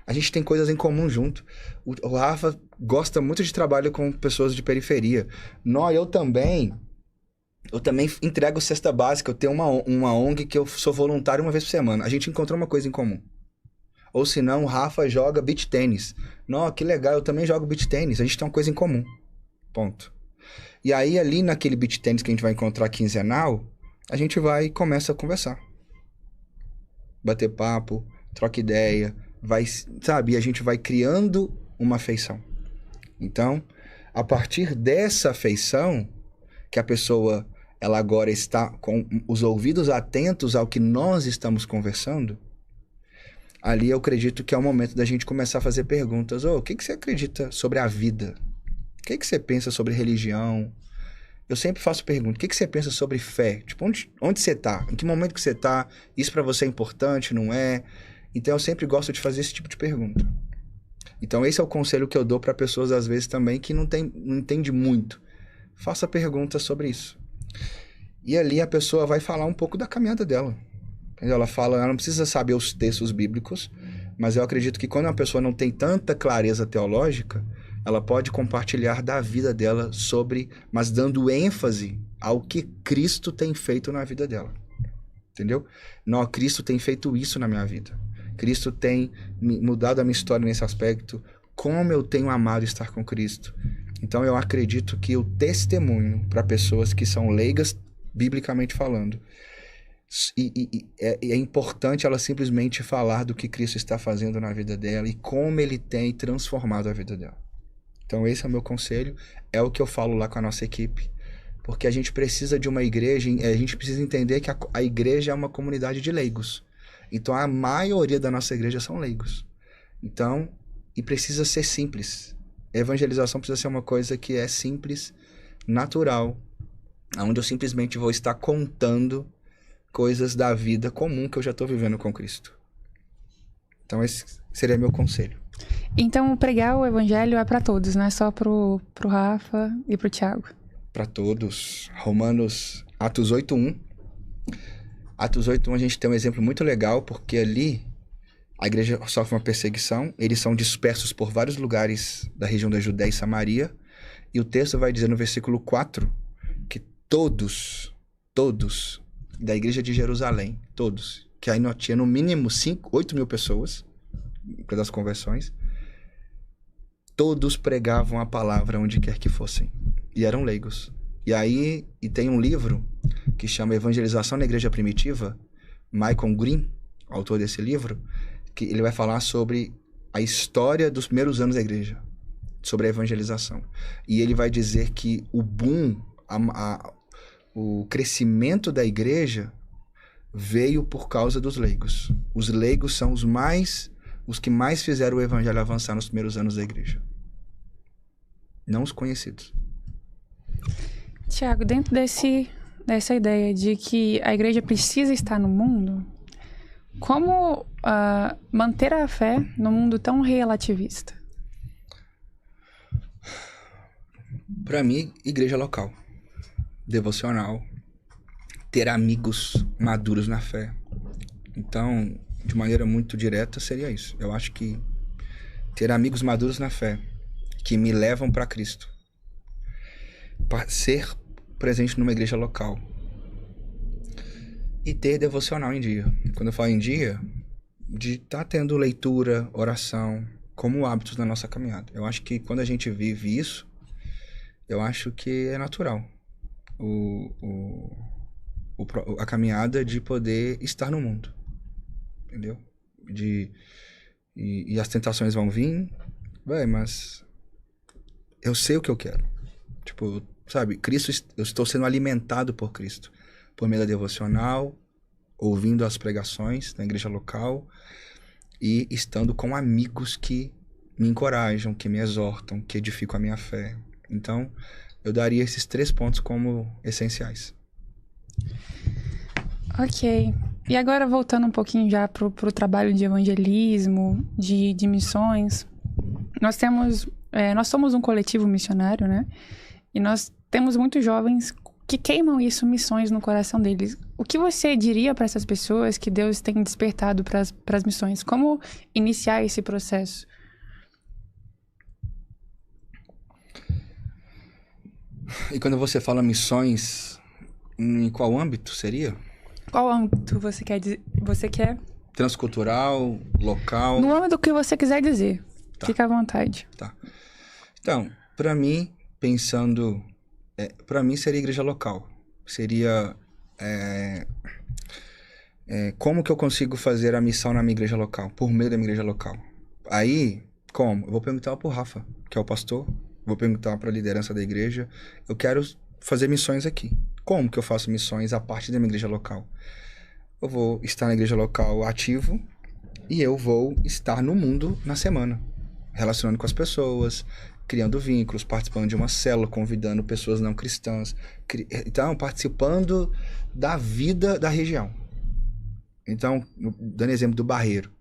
a gente tem coisas em comum junto. O Rafa gosta muito de trabalho com pessoas de periferia. Eu também entrego cesta básica. Eu tenho uma ONG que eu sou voluntário uma vez por semana. A gente encontrou uma coisa em comum. Ou se não, o Rafa joga beach tênis. Que legal, eu também jogo beach tênis. A gente tem uma coisa em comum. Ponto. E aí, ali naquele beach tênis que a gente vai encontrar quinzenal, a gente vai e começa a conversar. Bater papo, troca ideia, sabe? E a gente vai criando uma afeição. Então, a partir dessa afeição, que a pessoa, ela agora está com os ouvidos atentos ao que nós estamos conversando, ali eu acredito que é o momento da gente começar a fazer perguntas. O que você acredita sobre a vida? O que você pensa sobre religião? Eu sempre faço perguntas. O que você pensa sobre fé? Tipo, onde você está? Em que momento que você está? Isso para você é importante, não é? Então, eu sempre gosto de fazer esse tipo de pergunta. Então, esse é o conselho que eu dou para pessoas, às vezes, também, que não entende muito. Faça perguntas sobre isso. E ali a pessoa vai falar um pouco da caminhada dela. Ela não precisa saber os textos bíblicos, mas eu acredito que quando uma pessoa não tem tanta clareza teológica, ela pode compartilhar da vida dela mas dando ênfase ao que Cristo tem feito na vida dela. Entendeu? Cristo tem feito isso na minha vida. Cristo tem mudado a minha história nesse aspecto. Como eu tenho amado estar com Cristo. Então eu acredito que o testemunho para pessoas que são leigas, biblicamente falando, é importante ela simplesmente falar do que Cristo está fazendo na vida dela e como ele tem transformado a vida dela. Então esse é o meu conselho, é o que eu falo lá com a nossa equipe. Porque a gente precisa de uma igreja, a gente precisa entender que a igreja é uma comunidade de leigos. Então, a maioria da nossa igreja são leigos. Então, e precisa ser simples. A evangelização precisa ser uma coisa que é simples, natural, onde eu simplesmente vou estar contando coisas da vida comum que eu já estou vivendo com Cristo. Então, esse seria meu conselho. Então, pregar o evangelho é para todos, não é só pro Rafa e pro Thiago? Para todos. Atos 8:1. Atos 8:1 a gente tem um exemplo muito legal, porque ali a igreja sofre uma perseguição, eles são dispersos por vários lugares da região da Judéia e Samaria, e o texto vai dizer no versículo 4 que todos da igreja de Jerusalém, todos, que aí tinha no mínimo 8 mil pessoas, das conversões, todos pregavam a palavra onde quer que fossem, e eram leigos. E tem um livro que chama Evangelização na Igreja Primitiva, Michael Green, autor desse livro, que ele vai falar sobre a história dos primeiros anos da igreja, sobre a evangelização. E ele vai dizer que o boom, o crescimento da igreja veio por causa dos leigos. Os leigos são os que mais fizeram o evangelho avançar nos primeiros anos da igreja. Não os conhecidos. Tiago, dentro dessa ideia de que a igreja precisa estar no mundo, como manter a fé num mundo tão relativista? Para mim, igreja local, devocional, ter amigos maduros na fé. Então, de maneira muito direta, seria isso. Eu acho que ter amigos maduros na fé, que me levam para Cristo, ser presente numa igreja local e ter devocional em dia. Quando eu falo em dia, de estar tendo leitura, oração, como hábitos na nossa caminhada. Eu acho que quando a gente vive isso, eu acho que é natural a caminhada de poder estar no mundo, entendeu? E as tentações vão vir, mas eu sei o que eu quero. Tipo, sabe, Cristo, eu estou sendo alimentado por Cristo, por meio da devocional, ouvindo as pregações na igreja local e estando com amigos que me encorajam, que me exortam, que edificam a minha fé. Então, eu daria esses 3 pontos como essenciais. Ok. E agora, voltando um pouquinho já pro trabalho de evangelismo, de missões, nós somos um coletivo missionário, né? E nós temos muitos jovens que queimam isso, missões no coração deles. O que você diria para essas pessoas que Deus tem despertado para as missões? Como iniciar esse processo? E quando você fala missões, em qual âmbito seria? Qual âmbito você quer? Transcultural, local? No âmbito que você quiser dizer. Tá. Fica à vontade. Tá. Então, para mim, pensando... para mim seria igreja local. Seria... como que eu consigo fazer a missão na minha igreja local? Por meio da minha igreja local. Aí, como? Eu vou perguntar pro Rafa, que é o pastor. Vou perguntar para a liderança da igreja. Eu quero fazer missões aqui. Como que eu faço missões a partir da minha igreja local? Eu vou estar na igreja local ativo e eu vou estar no mundo na semana, relacionando com as pessoas, criando vínculos, participando de uma célula, convidando pessoas não cristãs. Então, participando da vida da região. Então, dando exemplo do Barreiro.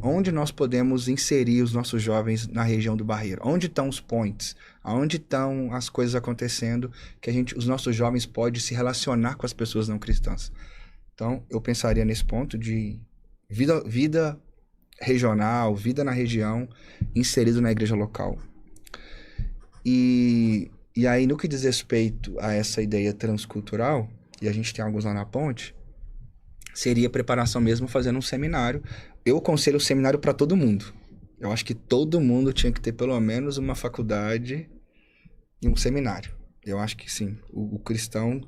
Onde nós podemos inserir os nossos jovens na região do Barreiro? Onde estão os points? Onde estão as coisas acontecendo que os nossos jovens podem se relacionar com as pessoas não cristãs? Então, eu pensaria nesse ponto de vida regional, vida na região, inserido na igreja local. E aí, no que diz respeito a essa ideia transcultural, e a gente tem alguns lá na ponte, seria preparação mesmo fazendo um seminário. Eu aconselho o seminário para todo mundo. Eu acho que todo mundo tinha que ter pelo menos uma faculdade e um seminário. Eu acho que sim. O cristão,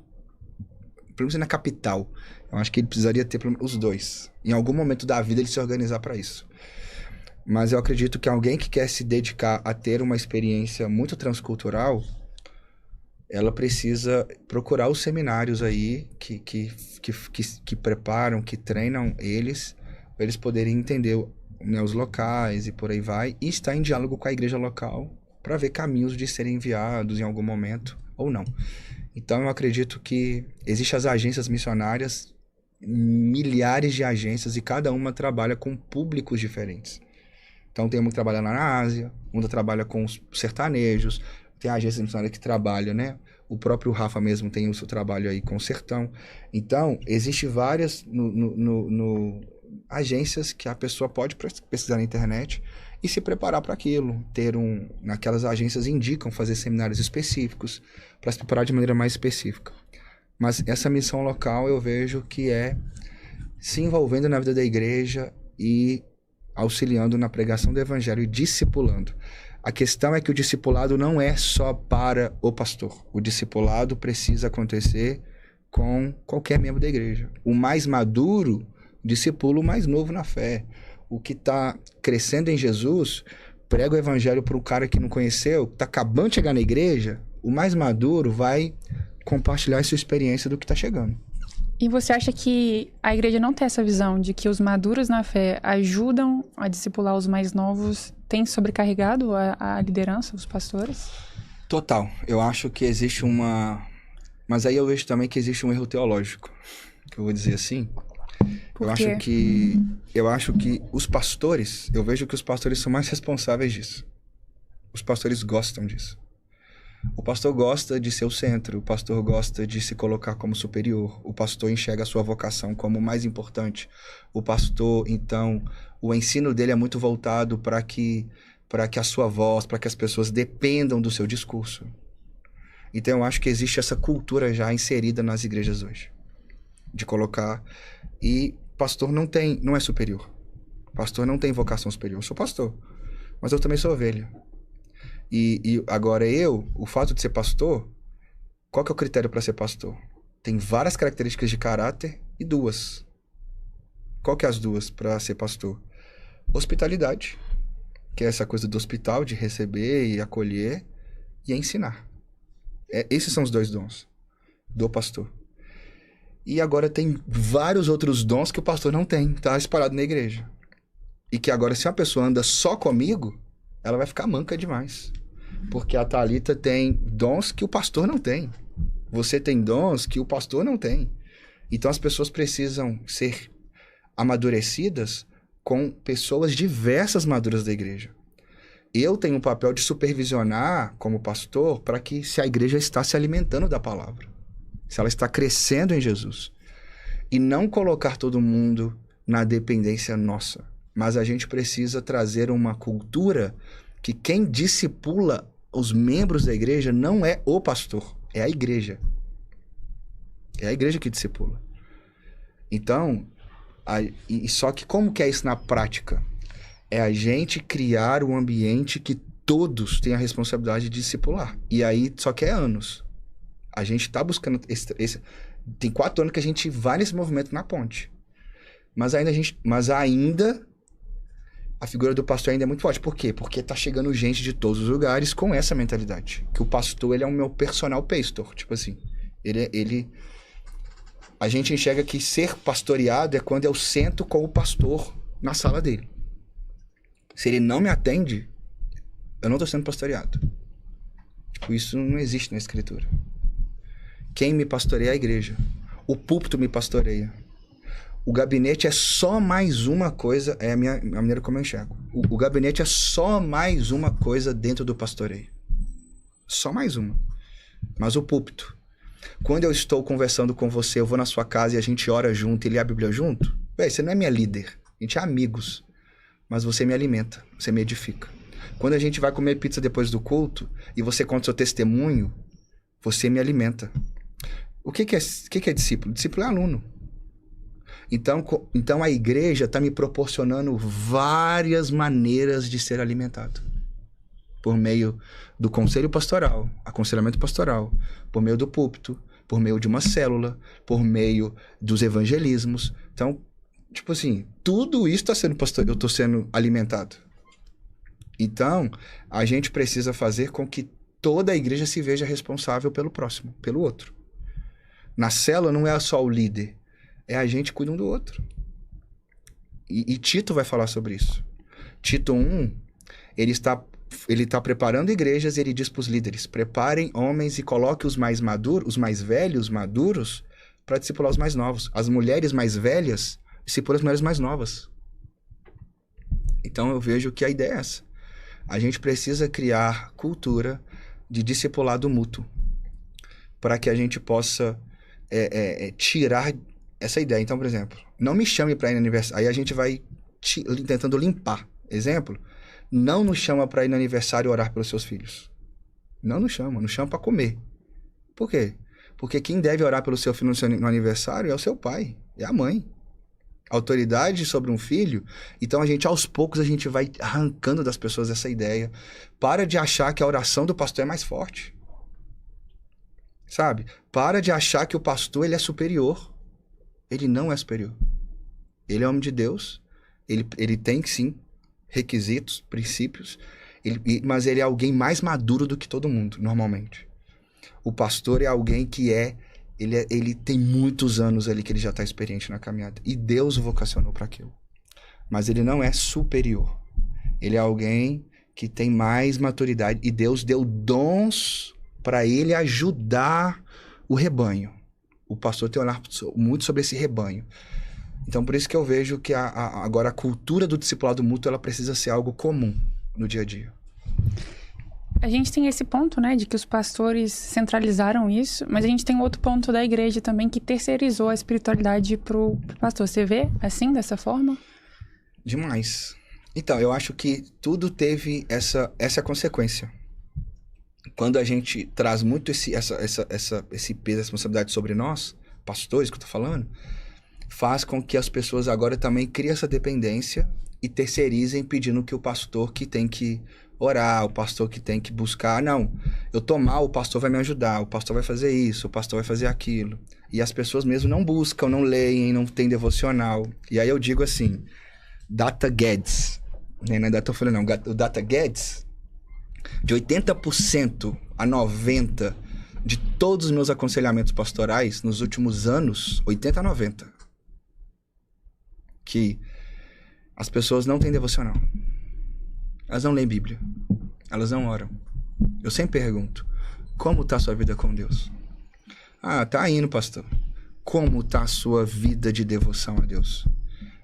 pelo menos na capital, eu acho que ele precisaria ter os dois. Em algum momento da vida ele se organizar para isso. Mas eu acredito que alguém que quer se dedicar a ter uma experiência muito transcultural, ela precisa procurar os seminários aí que preparam, que treinam eles, para eles poderem entender, né, os locais e por aí vai, e estar em diálogo com a igreja local para ver caminhos de serem enviados em algum momento ou não. Então eu acredito que existem as agências missionárias, milhares de agências, e cada uma trabalha com públicos diferentes. Então tem uma que trabalha lá na Ásia, uma trabalha com os sertanejos, tem a agência missionária que trabalha, né? O próprio Rafa mesmo tem o seu trabalho aí com o sertão. Então, existem várias agências que a pessoa pode pesquisar na internet e se preparar para aquilo. Naquelas agências indicam fazer seminários específicos para se preparar de maneira mais específica. Mas essa missão local eu vejo que é se envolvendo na vida da igreja e auxiliando na pregação do evangelho e discipulando. A questão é que o discipulado não é só para o pastor. O discipulado precisa acontecer com qualquer membro da igreja. O mais maduro discipula o mais novo na fé. O que está crescendo em Jesus prega o evangelho para o cara que não conheceu, está acabando de chegar na igreja, o mais maduro vai compartilhar a sua experiência do que está chegando. E você acha que a igreja não tem essa visão de que os maduros na fé ajudam a discipular os mais novos, tem sobrecarregado a liderança, os pastores? Total. Eu acho que existe uma... Mas aí eu vejo também que existe um erro teológico, que eu vou dizer assim. Por quê? Eu acho que os pastores, eu vejo que os pastores são mais responsáveis disso. Os pastores gostam disso. O pastor gosta de ser o centro, o pastor gosta de se colocar como superior, o pastor enxerga a sua vocação como mais importante. O pastor, então, o ensino dele é muito voltado para que a sua voz, para que as pessoas dependam do seu discurso. Então eu acho que existe essa cultura já inserida nas igrejas hoje, de colocar... E pastor não é superior. Pastor não tem vocação superior. Eu sou pastor, mas eu também sou ovelha. E agora o fato de ser pastor, qual que é o critério para ser pastor? Tem várias características de caráter e duas. Qual que é as duas para ser pastor? Hospitalidade, que é essa coisa do hospital, de receber e acolher, e ensinar. Esses são os dois dons do pastor. E agora tem vários outros dons que o pastor não tem, tá espalhado na igreja. E que agora, se uma pessoa anda só comigo, ela vai ficar manca demais. Porque a Thalita tem dons que o pastor não tem. Você tem dons que o pastor não tem. Então as pessoas precisam ser amadurecidas com pessoas diversas maduras da igreja. Eu tenho um papel de supervisionar como pastor para que se a igreja está se alimentando da palavra, se ela está crescendo em Jesus. E não colocar todo mundo na dependência nossa. Mas a gente precisa trazer uma cultura que quem discipula os membros da igreja não é o pastor, é a igreja. É a igreja que discipula. Então, só que como que é isso na prática? É a gente criar um ambiente que todos têm a responsabilidade de discipular. E aí, só que é anos. A gente está buscando... Tem 4 anos que a gente vai nesse movimento na ponte. Mas ainda a figura do pastor ainda é muito forte. Por quê? Porque tá chegando gente de todos os lugares com essa mentalidade. Que o pastor, ele é o meu personal pastor. Tipo assim, a gente enxerga que ser pastoreado é quando eu sento com o pastor na sala dele. Se ele não me atende, eu não tô sendo pastoreado. Tipo, isso não existe na escritura. Quem me pastoreia é a igreja. O púlpito me pastoreia. O gabinete é só mais uma coisa, é a maneira como eu enxergo. O gabinete é só mais uma coisa dentro do pastoreio. Só mais uma. Mas o púlpito. Quando eu estou conversando com você, eu vou na sua casa e a gente ora junto e lê a Bíblia junto, você não é minha líder. A gente é amigos. Mas você me alimenta, você me edifica. Quando a gente vai comer pizza depois do culto e você conta seu testemunho, você me alimenta. O que é discípulo? Discípulo é aluno. Então a igreja está me proporcionando várias maneiras de ser alimentado. Por meio do conselho pastoral, aconselhamento pastoral, por meio do púlpito, por meio de uma célula, por meio dos evangelismos. Então, tipo assim, tudo isso está sendo eu estou sendo alimentado. Então, a gente precisa fazer com que toda a igreja se veja responsável pelo próximo, pelo outro. Na célula não é só o líder, é a gente cuida um do outro. E Tito vai falar sobre isso. Tito 1, ele está preparando igrejas e ele diz para os líderes, preparem homens e coloquem os mais maduros, os mais velhos, maduros, para discipular os mais novos. As mulheres mais velhas discipulam as mulheres mais novas. Então eu vejo que a ideia é essa. A gente precisa criar cultura de discipulado mútuo para que a gente possa tirar essa ideia. Então, por exemplo, não me chame para ir no aniversário. Aí a gente vai tentando limpar. Exemplo, não nos chama para ir no aniversário orar pelos seus filhos. Não nos chama para comer. Por quê? Porque quem deve orar pelo seu filho no aniversário é o seu pai, é a mãe. Autoridade sobre um filho. Então aos poucos a gente vai arrancando das pessoas essa ideia. Para de achar que a oração do pastor é mais forte. Sabe? Para de achar que o pastor ele é superior. Ele não é superior. Ele é homem de Deus. Ele tem, sim, requisitos, princípios. Mas ele é alguém mais maduro do que todo mundo, normalmente. O pastor é alguém que ele tem muitos anos ali que ele já está experiente na caminhada. E Deus o vocacionou para aquilo. Mas ele não é superior. Ele é alguém que tem mais maturidade. E Deus deu dons para ele ajudar o rebanho. O pastor tem olhar muito sobre esse rebanho. Então, por isso que eu vejo que agora a cultura do discipulado mútuo ela precisa ser algo comum no dia a dia. A gente tem esse ponto, né, de que os pastores centralizaram isso, mas a gente tem outro ponto da igreja também que terceirizou a espiritualidade pro pastor. Você vê assim, dessa forma? Demais. Então, eu acho que tudo teve essa consequência. Quando a gente traz muito esse peso, essa responsabilidade sobre nós, pastores que eu tô falando, faz com que as pessoas agora também criem essa dependência e terceirizem pedindo que o pastor que tem que orar, o pastor que tem que buscar, não, eu tô mal, o pastor vai me ajudar, o pastor vai fazer isso, o pastor vai fazer aquilo. E as pessoas mesmo não buscam, não leem, não tem devocional. E aí eu digo assim, Data Guedes, né? Não é Data Folha não, o Data Guedes, de 80% a 90% de todos os meus aconselhamentos pastorais nos últimos anos, 80% a 90%, que as pessoas não têm devocional. Elas não leem Bíblia. Elas não oram. Eu sempre pergunto, como está a sua vida com Deus? Ah, tá indo, pastor. Como está a sua vida de devoção a Deus?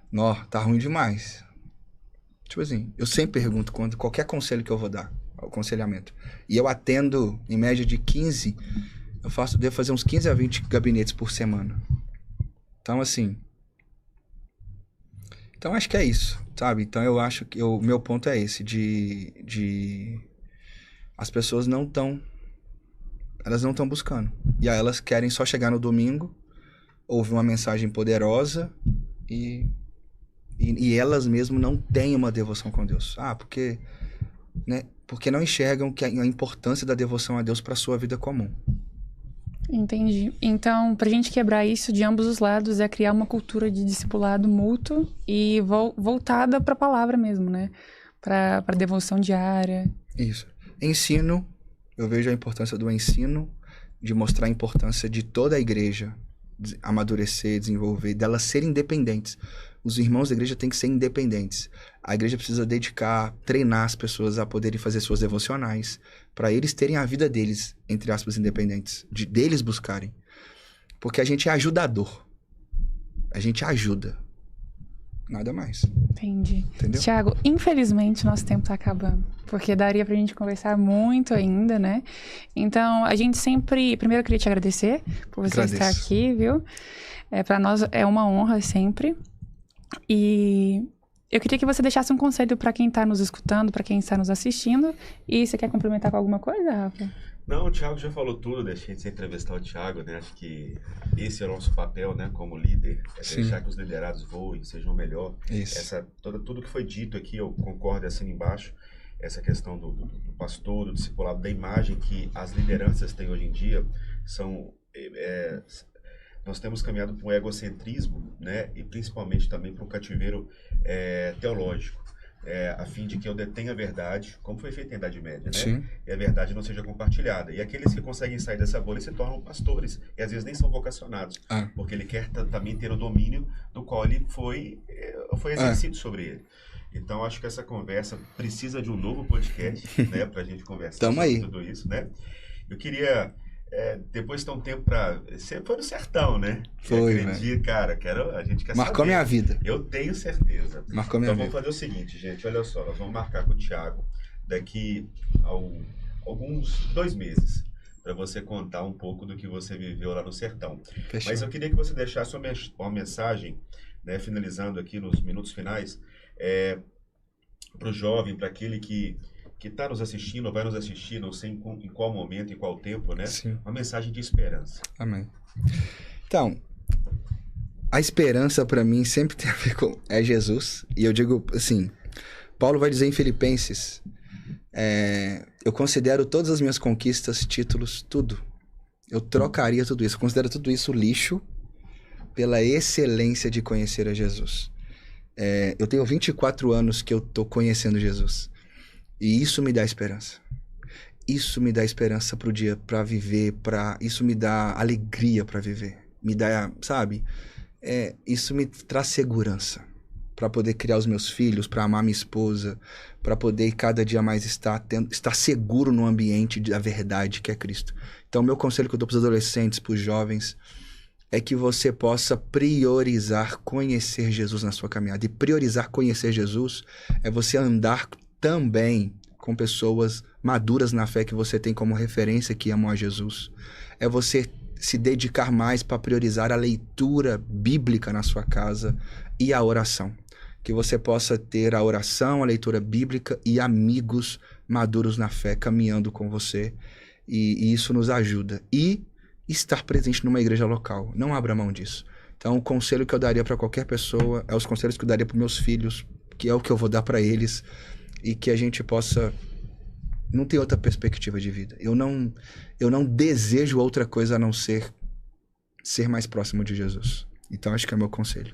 Nó, tá ruim demais. Tipo assim, eu sempre pergunto qualquer conselho que eu vou dar, aconselhamento. E eu atendo, em média de 15, devo fazer uns 15 a 20 gabinetes por semana. Então, assim... Então, acho que é isso, sabe? Então, eu acho que o meu ponto é esse, as pessoas não estão... Elas não estão buscando. E aí elas querem só chegar no domingo, ouvir uma mensagem poderosa e elas mesmo não têm uma devoção com Deus. Ah, porque não enxergam que a importância da devoção a Deus para a sua vida comum. Entendi. Então, pra gente quebrar isso de ambos os lados, é criar uma cultura de discipulado mútuo e voltada pra palavra mesmo, né? Pra devoção diária. Isso. Ensino, eu vejo a importância do ensino, de mostrar a importância de toda a igreja amadurecer, desenvolver, delas serem independentes. Os irmãos da igreja têm que ser independentes. A igreja precisa treinar as pessoas a poderem fazer suas devocionais, para eles terem a vida deles, entre aspas, independentes, deles buscarem. Porque a gente é ajudador. A gente ajuda. Nada mais. Entendi. Entendeu? Tiago, infelizmente nosso tempo tá acabando, porque daria pra gente conversar muito ainda, né? Então, a gente sempre... Primeiro, eu queria te agradecer por você estar aqui, viu? Pra nós é uma honra sempre. E eu queria que você deixasse um conselho para quem está nos escutando, para quem está nos assistindo. E você quer complementar com alguma coisa, Rafa? Não, o Thiago já falou tudo, deixei de entrevistar o Thiago, né? Acho que esse é o nosso papel, né? Como líder, deixar que os liderados voem, sejam melhor. Isso. Tudo que foi dito aqui, eu concordo assim embaixo. Essa questão do pastor, do discipulado, da imagem que as lideranças têm hoje em dia, nós temos caminhado para um egocentrismo, né? E principalmente também para um cativeiro teológico. a fim de que eu detenha a verdade, como foi feito na Idade Média, né? Sim. E a verdade não seja compartilhada. E aqueles que conseguem sair dessa bolha se tornam pastores, e às vezes nem são vocacionados, porque ele quer também ter o domínio do qual ele foi exercido sobre ele. Então, acho que essa conversa precisa de um novo podcast, né, pra gente conversar sobre tudo isso, né? Eu queria... depois ter um tempo pra... Você foi no sertão, né? Foi, velho. Cara, a gente quer Marcou saber. minha vida. Eu tenho certeza. Marcou minha vida. Então, vamos fazer o seguinte, gente. Olha só, nós vamos marcar com o Thiago daqui a alguns 2 meses para você contar um pouco do que você viveu lá no sertão. Fechou. Mas eu queria que você deixasse uma mensagem, né, finalizando aqui nos minutos finais, para o jovem, para aquele que está nos assistindo, ou vai nos assistir, não sei em qual momento, em qual tempo, né? Sim. Uma mensagem de esperança. Amém. Então, a esperança para mim sempre tem a ver com Jesus. E eu digo assim, Paulo vai dizer em Filipenses, eu considero todas as minhas conquistas, títulos, tudo. Eu trocaria tudo isso. Eu considero tudo isso lixo pela excelência de conhecer a Jesus. Eu tenho 24 anos que eu tô conhecendo Jesus. E isso me dá esperança. Isso me dá esperança pro dia, pra viver, isso me dá alegria pra viver. Me dá, sabe? Isso me traz segurança pra poder criar os meus filhos, pra amar minha esposa, pra poder cada dia mais estar seguro no ambiente da verdade que é Cristo. Então, meu conselho que eu dou pros adolescentes, pros jovens, é que você possa priorizar conhecer Jesus na sua caminhada. E priorizar conhecer Jesus é você andar também com pessoas maduras na fé que você tem como referência, que amam a Jesus. É você se dedicar mais para priorizar a leitura bíblica na sua casa e a oração. Que você possa ter a oração, a leitura bíblica e amigos maduros na fé caminhando com você. E isso nos ajuda. E estar presente numa igreja local. Não abra mão disso. Então, o conselho que eu daria para qualquer pessoa é os conselhos que eu daria para meus filhos, que é o que eu vou dar para eles, e que a gente possa não ter outra perspectiva de vida. Eu não desejo outra coisa a não ser mais próximo de Jesus. Então, acho que é meu conselho.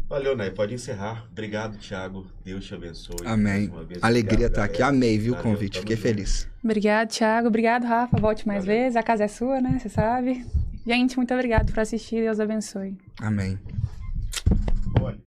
Valeu, Ney. Pode encerrar. Obrigado, Thiago. Deus te abençoe. Amém. Alegria estar aqui. Amei, viu, o convite. Fiquei feliz. Obrigado, Thiago. Obrigado, Rafa. Volte mais vezes. A casa é sua, né? Você sabe. Gente, muito obrigado por assistir. Deus abençoe. Amém.